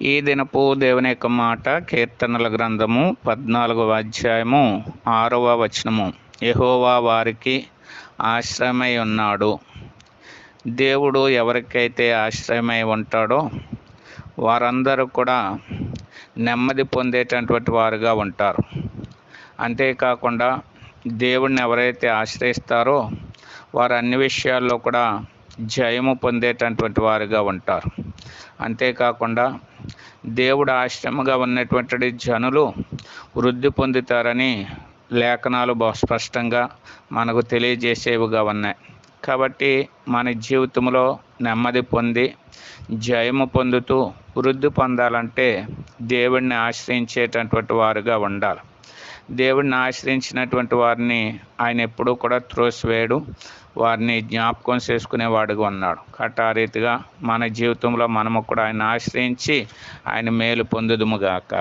ఈ దినపు దేవుని యొక్క మాట కీర్తనల గ్రంథము 14వ అధ్యాయము 6వ వచనము. యెహోవా వారికి ఆశ్రయమై ఉన్నాడు. దేవుడు ఎవరికైతే ఆశ్రయమై ఉంటాడో వారందరూ కూడా నెమ్మది పొందేటటువంటి వారుగా ఉంటారు. అంతేకాకుండా దేవుడిని ఎవరైతే ఆశ్రయిస్తారో వారు అన్ని విషయాల్లో కూడా జయము పొందేటటువంటి వారుగా ఉంటారు. అంతేకాకుండా దేవుడు ఆశ్రయముగా ఉన్నటువంటి జనులు వృద్ధి పొందుతారని లేఖనాలు బహు స్పష్టంగా మనకు తెలియజేసేవిగా ఉన్నాయి. కాబట్టి మన జీవితంలో నెమ్మది పొంది జయము పొందుతూ వృద్ధి పొందాలంటే దేవుడిని ఆశ్రయించేటటువంటి వారుగా ఉండాలి. దేవుడిని ఆశ్రయించినటువంటి వారిని ఆయన ఎప్పుడూ కూడా త్రోసివేయడు, వారిని జ్ఞాపకం చేసుకునేవాడుగా ఉన్నాడు. కాబట్టి ఆ రీతిగా మన జీవితంలో మనము కూడా ఆయన ఆశ్రయించి ఆయన మేలు పొందుదుముగాక.